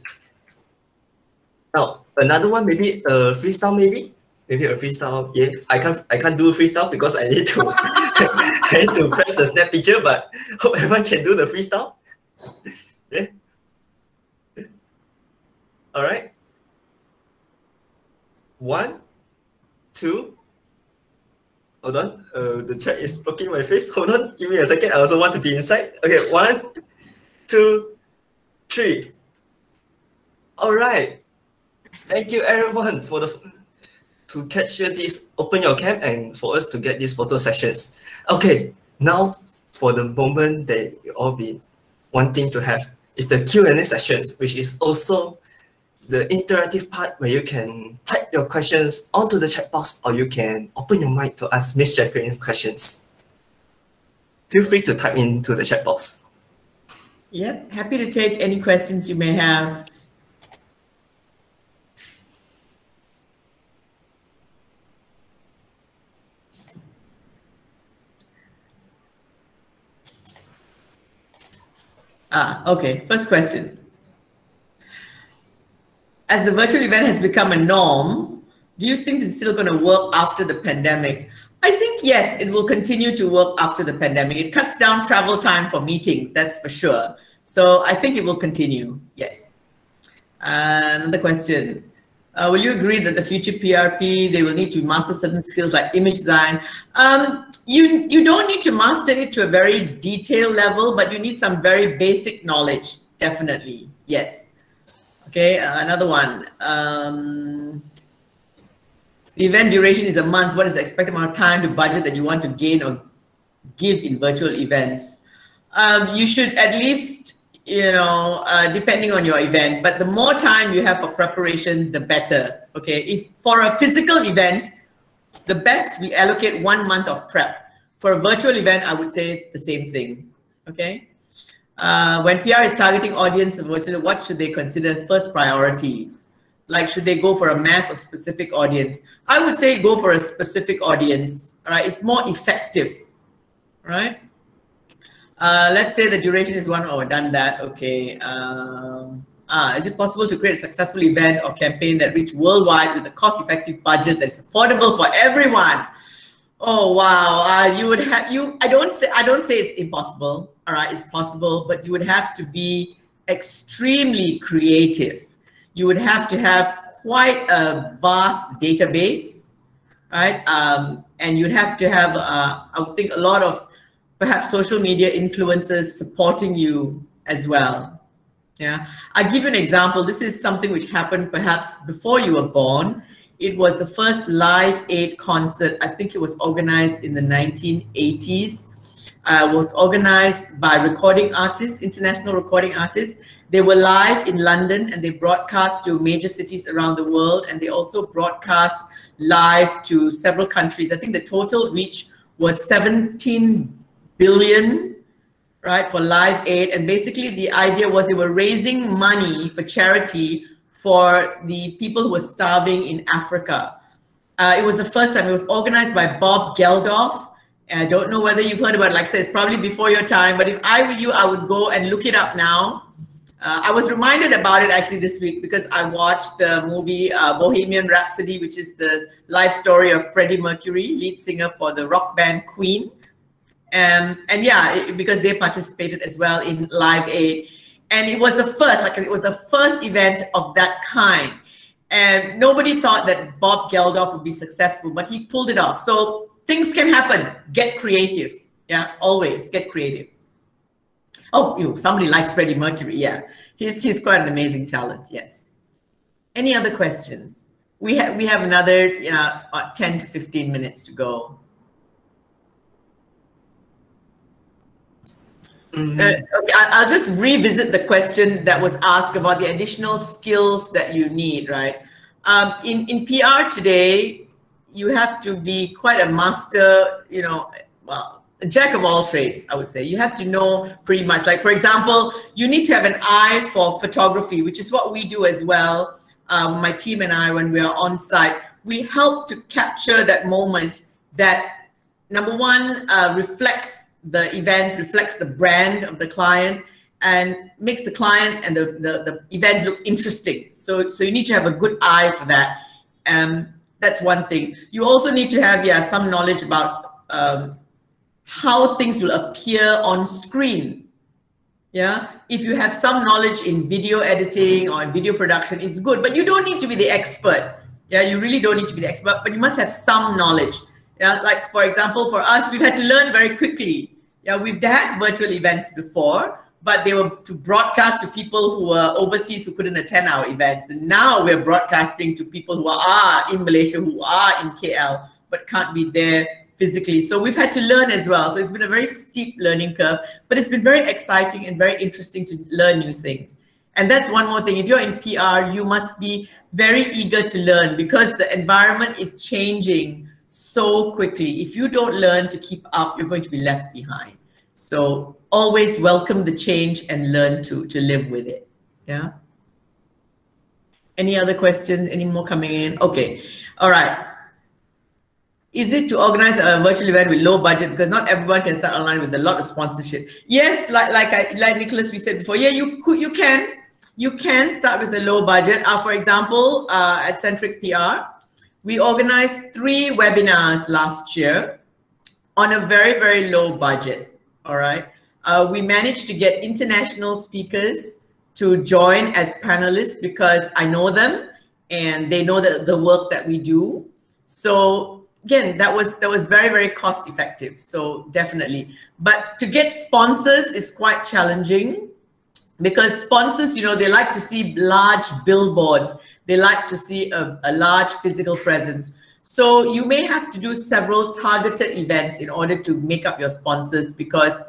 S1: Now another one, maybe a freestyle, maybe a freestyle. Yeah, I can't do freestyle because I need to I need to press the snap picture, but hope everyone can do the freestyle. Yeah. All right. 1, 2. Hold on. The chat is blocking my face. Hold on. Give me a second. I also want to be inside. Okay. 1, 2, 3. All right. Thank you, everyone, to capture this. Open your cam and for us to get these photo sessions. Okay. Now, for the moment that you all been wanting to have is the Q&A sessions, which is also the interactive part where you can type your questions onto the chat box, or you can open your mic to ask Miss Jacqueline's questions. Feel free to type into the chat box.
S2: Yep, happy to take any questions you may have. Okay, first question. As the virtual event has become a norm, do you think it's still going to work after the pandemic? I think, yes, it will continue to work after the pandemic. It cuts down travel time for meetings, that's for sure. So I think it will continue, yes. Another question. Will you agree that the future PRP, they will need to master certain skills like image design? You don't need to master it to a very detailed level, but you need some very basic knowledge, definitely, yes. Okay, another one. The event duration is a month. What is the expected amount of time to budget that you want to gain or give in virtual events? You should at least, depending on your event, but the more time you have for preparation, the better. Okay, if for a physical event, the best we allocate 1 month of prep. For a virtual event, I would say the same thing. Okay, when PR is targeting audience virtually, what should they consider first priority? Like, should they go for a mass or specific audience? I would say go for a specific audience. All right, it's more effective. Right. Let's say the duration is 1 hour. Done that. Okay. Is it possible to create a successful event or campaign that reach worldwide with a cost-effective budget that is affordable for everyone? Oh wow! You would have I don't say it's impossible. All right, it's possible, but you would have to be extremely creative. You would have to have quite a vast database, right? And you'd have to have, I would think, a lot of perhaps social media influencers supporting you as well. Yeah, I'll give you an example. This is something which happened perhaps before you were born. It was the first Live Aid concert. I think it was organized in the 1980s. Was organized by recording artists, international recording artists. They were live in London and they broadcast to major cities around the world, and they also broadcast live to several countries. I think the total reach was 17 billion, right, for Live Aid. And basically the idea was they were raising money for charity for the people who were starving in Africa. It was the first time. It was organized by Bob Geldof. I don't know whether you've heard about it. Like I said, it's probably before your time, but if I were you, I would go and look it up now. I was reminded about it actually this week because I watched the movie Bohemian Rhapsody, which is the life story of Freddie Mercury, lead singer for the rock band Queen. And yeah, because they participated as well in Live Aid. And it was the first, it was the first event of that kind. And nobody thought that Bob Geldof would be successful, but he pulled it off. So things can happen. Get creative. Yeah, always get creative. Oh, somebody likes Freddie Mercury. Yeah, he's quite an amazing talent. Yes. Any other questions? We have another 10 to 15 minutes to go. Okay, I'll just revisit the question that was asked about the additional skills that you need, right? In PR today, you have to be quite a master, well, a jack of all trades, I would say. You have to know pretty much. Like, for example, you need to have an eye for photography, which is what we do as well. My team and I, when we are on site, we help to capture that moment that, number one, reflects the event, reflects the brand of the client, and makes the client and the event look interesting. So you need to have a good eye for that. That's one thing. You also need to have some knowledge about how things will appear on screen. Yeah, if you have some knowledge in video editing or in video production, it's good, but you don't need to be the expert. Yeah, you really don't need to be the expert, but you must have some knowledge. Yeah, like for example, for us, we've had to learn very quickly. Yeah, we've had virtual events before, but they were to broadcast to people who were overseas who couldn't attend our events. And now we're broadcasting to people who are in Malaysia, who are in KL, but can't be there physically. So we've had to learn as well. So it's been a very steep learning curve, but it's been very exciting and very interesting to learn new things. And that's one more thing. If you're in PR, you must be very eager to learn because the environment is changing so quickly. If you don't learn to keep up, you're going to be left behind. So always welcome the change and learn to live with it. Yeah. Any other questions? Any more coming in? Okay. All right. Is it to organize a virtual event with low budget? Because not everyone can start online with a lot of sponsorship. Yes, like Nicholas, we said before. Yeah, you can start with a low budget. For example, at Centric PR, we organized 3 webinars last year on a very, very low budget. All right. We managed to get international speakers to join as panelists because I know them and they know the work that we do. So again, that was very, very cost effective. So definitely. But to get sponsors is quite challenging, because sponsors, you know, they like to see large billboards. They like to see a large physical presence. So you may have to do several targeted events in order to make up your sponsors, because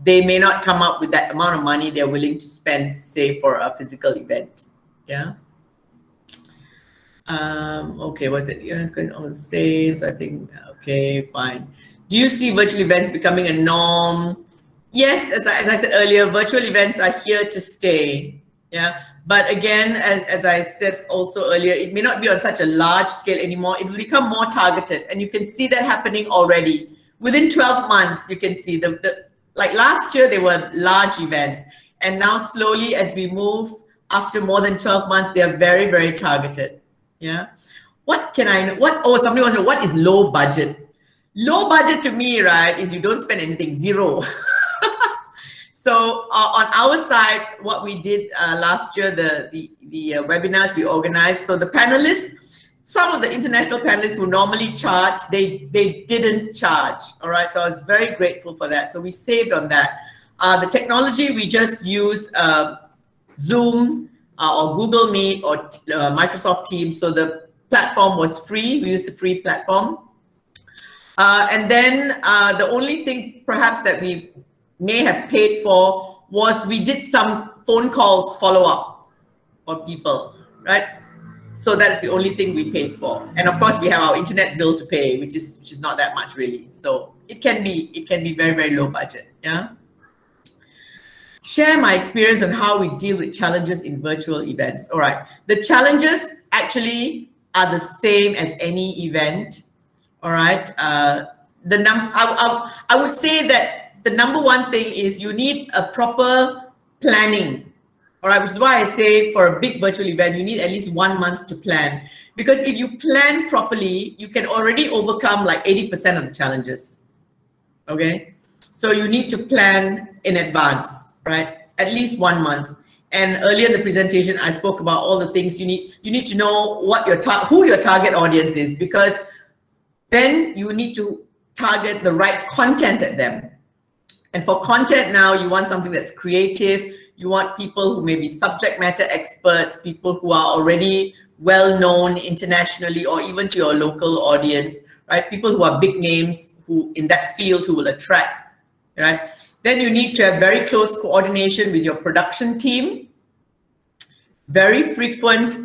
S2: they may not come up with that amount of money they're willing to spend, say, for a physical event. Yeah. Okay, what's it? Yeah, it's going on the same. So I think, okay, fine. Do you see virtual events becoming a norm? Yes, as I said earlier, virtual events are here to stay. Yeah, but again, as I said also earlier, it may not be on such a large scale anymore. It will become more targeted, and you can see that happening already. Within 12 months, you can see like last year, they were large events, and now slowly as we move, after more than 12 months, they are very, very targeted. Yeah. What somebody wants to know, what is low budget? Low budget to me, right, is you don't spend anything, zero. So on our side, what we did last year, the webinars we organized, so the panelists, some of the international panelists who normally charge, they didn't charge, all right? So I was very grateful for that. So we saved on that. The technology, we just use Zoom or Google Meet or Microsoft Teams. So the platform was free. We used the free platform. And then the only thing perhaps that we may have paid for was we did some phone calls follow-up for people, right? So that's the only thing we paid for. And of course we have our internet bill to pay, which is not that much really. So it can be very, very low budget. Yeah. Share my experience on how we deal with challenges in virtual events. All right. The challenges actually are the same as any event. All right. I would say that the number one thing is you need a proper planning. All right, which is why I say for a big virtual event, you need at least 1 month to plan. Because if you plan properly, you can already overcome like 80% of the challenges. Okay, so you need to plan in advance, right? At least 1 month. And earlier in the presentation, I spoke about all the things you need to know what who your target audience is, because then you need to target the right content at them. And for content now, you want something that's creative. You want people who may be subject matter experts, people who are already well-known internationally or even to your local audience, right? People who are big names who in that field who will attract, right? Then you need to have very close coordination with your production team, very frequent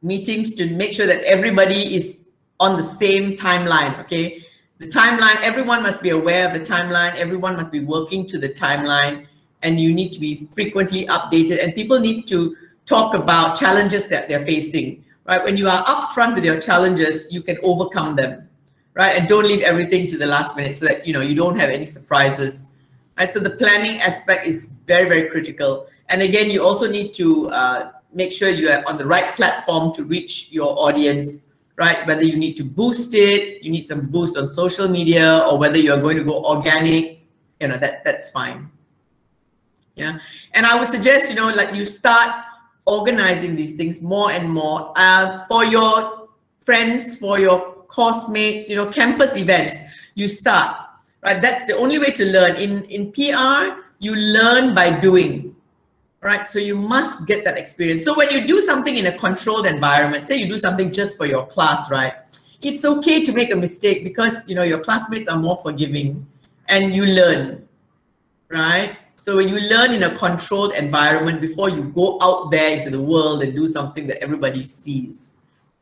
S2: meetings to make sure that everybody is on the same timeline, okay? The timeline, everyone must be aware of the timeline, everyone must be working to the timeline, and you need to be frequently updated, and people need to talk about challenges that they're facing, right? When you are upfront with your challenges, you can overcome them, right? And don't leave everything to the last minute so that, you know, you don't have any surprises, right? So the planning aspect is very, very critical. And again, you also need to make sure you are on the right platform to reach your audience, right? Whether you need to boost it, you need some boost on social media, or whether you're going to go organic, you know, that's fine. Yeah. And I would suggest, you know, like you start organizing these things more and more for your friends, for your course mates, you know, campus events, you start, right? That's the only way to learn. In PR, you learn by doing. Right, so you must get that experience. So when you do something in a controlled environment, say you do something just for your class, right? It's okay to make a mistake because, you know, your classmates are more forgiving and you learn, right? So when you learn in a controlled environment before you go out there into the world and do something that everybody sees,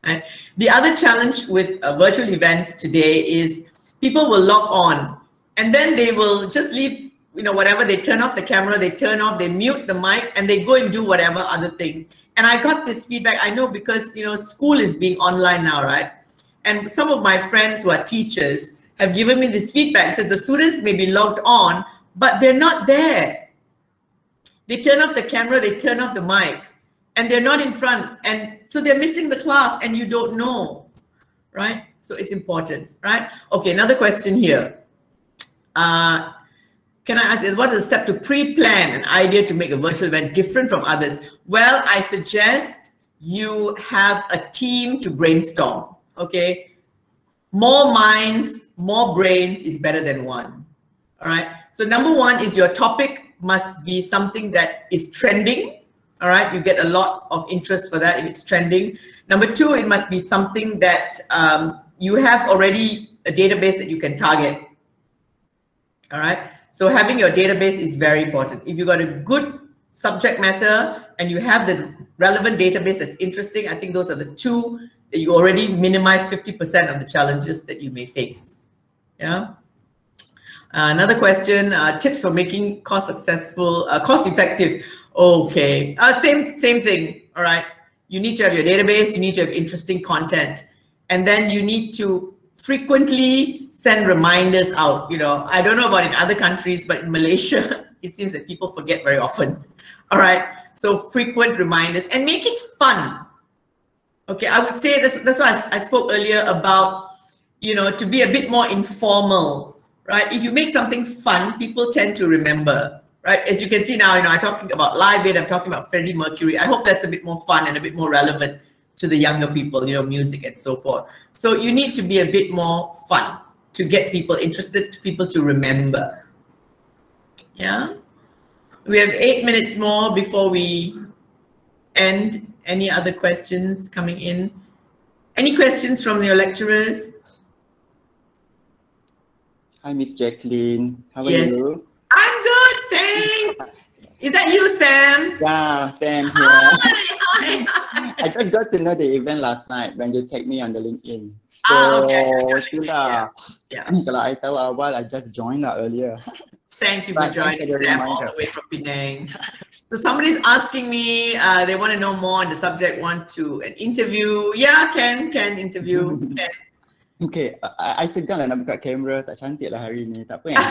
S2: right? The other challenge with virtual events today is people will log on and then they will just leave, you know, whatever, they turn off the camera, they turn off, they mute the mic, and they go and do whatever other things. And I got this feedback, I know, because, you know, school is being online now, right? And some of my friends who are teachers have given me this feedback, said the students may be logged on, but they're not there. They turn off the camera, they turn off the mic, and they're not in front. And so they're missing the class and you don't know, right? So it's important, right? Okay, another question here. Can I ask, what is the step to pre-plan an idea to make a virtual event different from others? Well, I suggest you have a team to brainstorm, okay? More minds, more brains is better than one, all right? So number one is your topic must be something that is trending, all right? You get a lot of interest for that if it's trending. Number two, it must be something that you have already a database that you can target, all right? So having your database is very important. If you got a good subject matter and you have the relevant database that's interesting, I think those are the two that you already minimize 50% of the challenges that you may face. Yeah. Another question, tips for making cost effective. Okay, same thing. All right. You need to have your database, you need to have interesting content, and then you need to frequently send reminders out. You know, I don't know about in other countries, but in Malaysia, it seems that people forget very often. All right, so frequent reminders and make it fun. Okay, I would say that's why I spoke earlier about, you know, to be a bit more informal, right? If you make something fun, people tend to remember, right? As you can see now, you know, I'm talking about Live Aid, I'm talking about Freddie Mercury. I hope that's a bit more fun and a bit more relevant to the younger people, you know, music and so forth. So you need to be a bit more fun to get people interested, people to remember. Yeah. We have 8 minutes more before we end. Any other questions coming in? Any questions from your lecturers?
S3: Hi, Miss Jacqueline. How are
S2: Yes.
S3: you?
S2: I'm good, thanks. Is that you, Sam?
S3: Yeah, Sam here.
S2: Hi.
S3: I just got to know the event last night when you tagged me on the LinkedIn. So,
S2: Yeah.
S3: Kalau I tahu awal, I just joined earlier.
S2: Thank you for joining, Sam, all the way from Penang. So somebody's asking me, they want to know more on the subject, want to an interview. Yeah, can interview. Can.
S3: Okay, I segan lah nak buka kamera, tak cantik lah hari ni. Tak apa kan?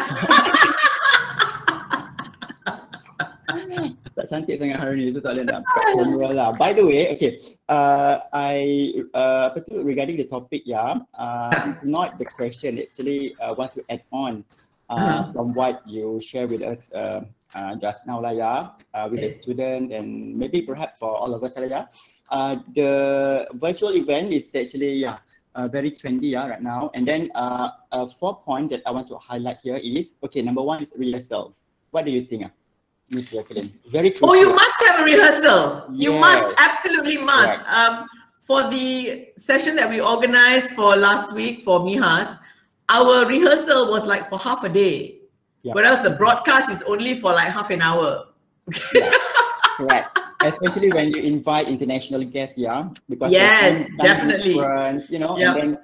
S3: Tak cantik sangat hari ni, so tak boleh nak buka kamera lah. By the way, okay, regarding the topic, it's not the question, actually want to add on from what you share with us just now lah, with the student and maybe perhaps for all of us lah, the virtual event is actually very trendy right now. And then 4 points that I want to highlight here is, okay, number one is rehearsal. What do you think, Ms. Jacqueline? Very crucial.
S2: Oh, you must have a rehearsal.
S3: Yes.
S2: You must, absolutely must.
S3: Right.
S2: For the session that we organized for last week for Mihas, our rehearsal was like for half a day. Yeah. Whereas the broadcast is only for like half an hour.
S3: Yeah. Right. Especially when you invite international guests, because
S2: yes, definitely.
S3: You know, and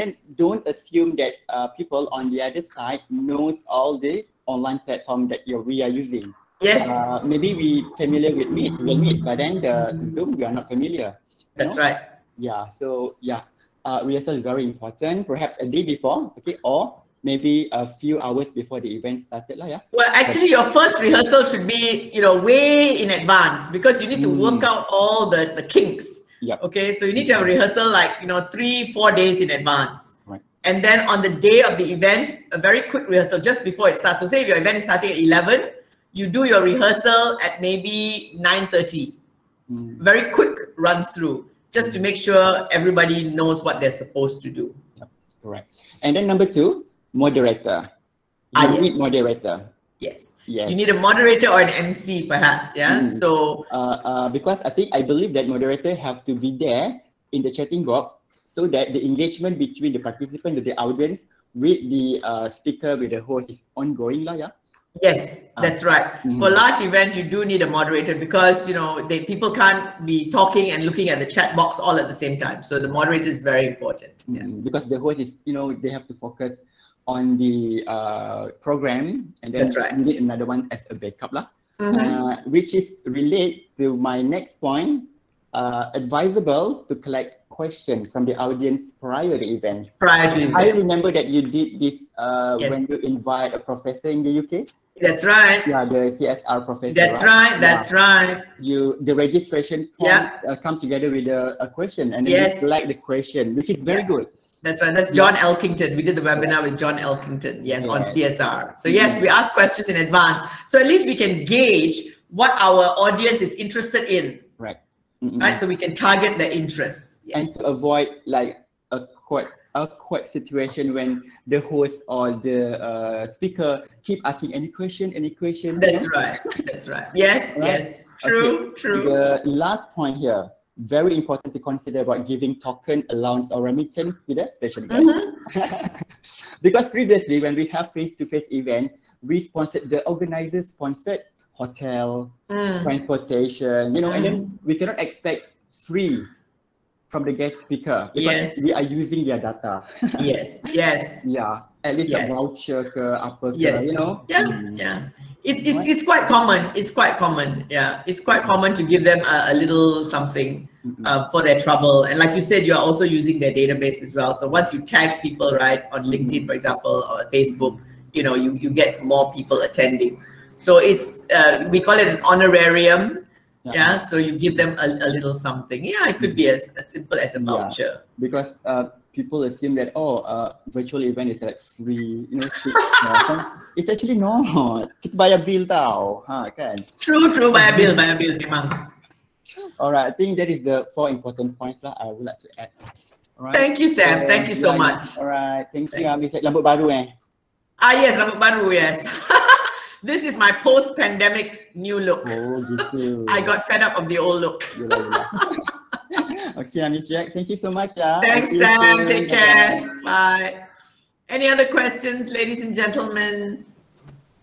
S3: then don't assume that people on the other side knows all the online platform that we are using.
S2: Yes.
S3: Maybe we familiar with Meet, but then the Zoom we are not familiar.
S2: That's right.
S3: Yeah. So rehearsal is very important. Perhaps a day before, okay, or maybe a few hours before the event started lah,
S2: Well, actually, your first rehearsal should be, you know, way in advance because you need to work out all the kinks.
S3: Yep.
S2: Okay, so you need to have a rehearsal like, you know, 3-4 days in advance.
S3: Right.
S2: And then on the day of the event, a very quick rehearsal just before it starts. So say if your event is starting at 11, you do your rehearsal at maybe 9:30. Very quick run through just to make sure everybody knows what they're supposed to do.
S3: Yep. Correct. And then number 2, moderator. You need moderator.
S2: Yes. You need a moderator or an MC perhaps, So
S3: because I believe that moderator have to be there in the chatting box so that the engagement between the participant, the audience, with the speaker, with the host is ongoing lah,
S2: Yes, that's right. For a large event, you do need a moderator because, you know, people can't be talking and looking at the chat box all at the same time. So the moderator is very important.
S3: Because the host is, you know, they have to focus on the program, and then you need another one as a backup lah. Which is relate to my next point. Advisable to collect questions from the audience prior to the event. I remember that you did this when you invite a professor in the UK.
S2: That's right.
S3: Yeah, the CSR professor.
S2: That's right. That's right.
S3: The registration form come together with a question, and then you select the question, which is very good.
S2: That's right. That's John Elkington. We did the webinar with John Elkington, on CSR. So yes, we ask questions in advance. So at least we can gauge what our audience is interested in.
S3: Right.
S2: right? So we can target their interests. Yes.
S3: And to avoid like a awkward situation when the host or the speaker keep asking any question.
S2: That's right. That's right. Yes,
S3: right?
S2: Yes. True,
S3: okay.
S2: true.
S3: The last point here, very important to consider about giving token, allowance, or remittance to the special guest. Because previously, when we have face-to-face event, the organizers sponsored hotel, transportation, and then we cannot expect free from the guest speaker because we are using their data.
S2: Yes.
S3: Yeah, at least a voucher ke, apa ke,
S2: Yeah. It's quite common. It's quite common. Yeah, it's quite common to give them a little something for their trouble. And like you said, you are also using their database as well. So once you tag people, right, on LinkedIn, for example, or Facebook, you get more people attending. So it's we call it an honorarium. Yeah, so you give them a little something. Yeah, it could be as simple as a voucher.
S3: Because people assume that virtual event is like free, free. It's actually not. Kita bayar bill tau, kan?
S2: True, bayar bill memang.
S3: Alright, I think that is the 4 important points lah I would like to add. Alright.
S2: Thank you, Sam. Thank you so much.
S3: Alright, thank you. Rambut baru
S2: yes, rambut baru, yes. This is my post-pandemic new look.
S3: Oh, gitu.
S2: I got fed up of the old look.
S3: Okay, Miss Jack, thank you so much.
S2: Thanks, Sam. Take care. Bye. Any other questions, ladies and gentlemen?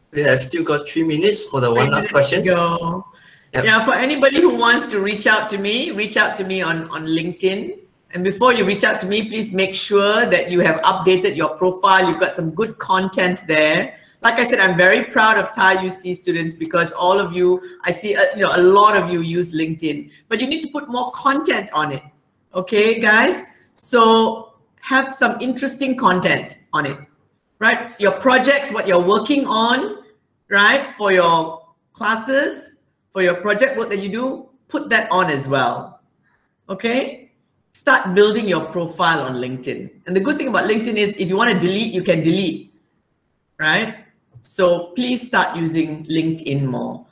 S1: We have still got 3 minutes for the one last question.
S2: Yep. Yeah, for anybody who wants to reach out to me on LinkedIn. And before you reach out to me, please make sure that you have updated your profile. You've got some good content there. Like I said, I'm very proud of Thai UC students because all of you, I see, a lot of you use LinkedIn, but you need to put more content on it. Okay, guys? So have some interesting content on it, right? Your projects, what you're working on, right? For your classes, for your project work that you do, put that on as well. Okay? Start building your profile on LinkedIn. And the good thing about LinkedIn is if you want to delete, you can delete, right? So please start using LinkedIn more.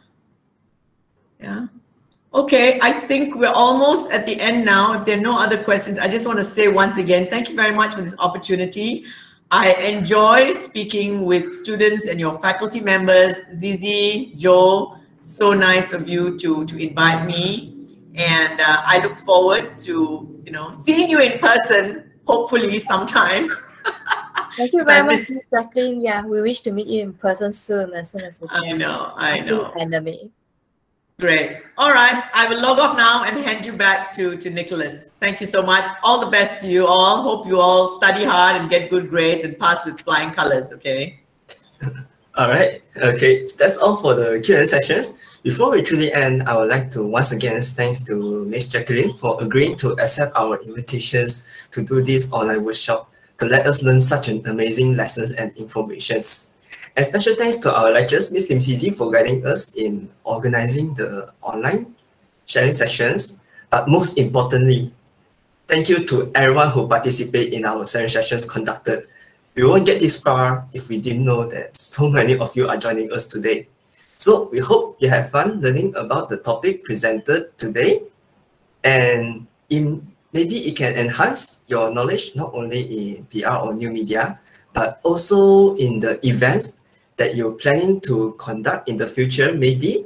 S2: Yeah. Okay, I think we're almost at the end now. If there are no other questions, I just want to say once again, thank you very much for this opportunity. I enjoy speaking with students and your faculty members. Zizi, Joe, so nice of you to invite me. And I look forward to, seeing you in person, hopefully sometime.
S4: Thank you very much, Ms. Jacqueline. Yeah, we wish to meet you in person soon as we can.
S2: I know.
S4: Pandemic.
S2: Great. All right. I will log off now and hand you back to Nicholas. Thank you so much. All the best to you all. Hope you all study hard and get good grades and pass with flying colors, okay?
S1: All right. Okay. That's all for the Q&A sessions. Before we truly end, I would like to once again thanks to Ms. Jacqueline for agreeing to accept our invitations to do this online workshop to let us learn such an amazing lessons and informations. And special thanks to our lecturers, Ms. Lim Zizi, for guiding us in organizing the online sharing sessions. But most importantly, thank you to everyone who participated in our sharing sessions conducted. We won't get this far if we didn't know that so many of you are joining us today. So we hope you have fun learning about the topic presented today. And maybe it can enhance your knowledge not only in PR or new media, but also in the events that you're planning to conduct in the future, maybe.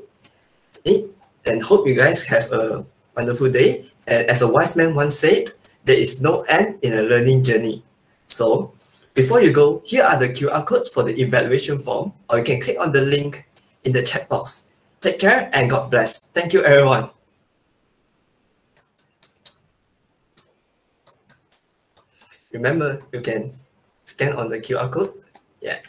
S1: And hope you guys have a wonderful day. And as a wise man once said, there is no end in a learning journey. So before you go, here are the QR codes for the evaluation form, or you can click on the link in the chat box. Take care and God bless. Thank you, everyone. Remember, you can scan on the QR code. Yeah.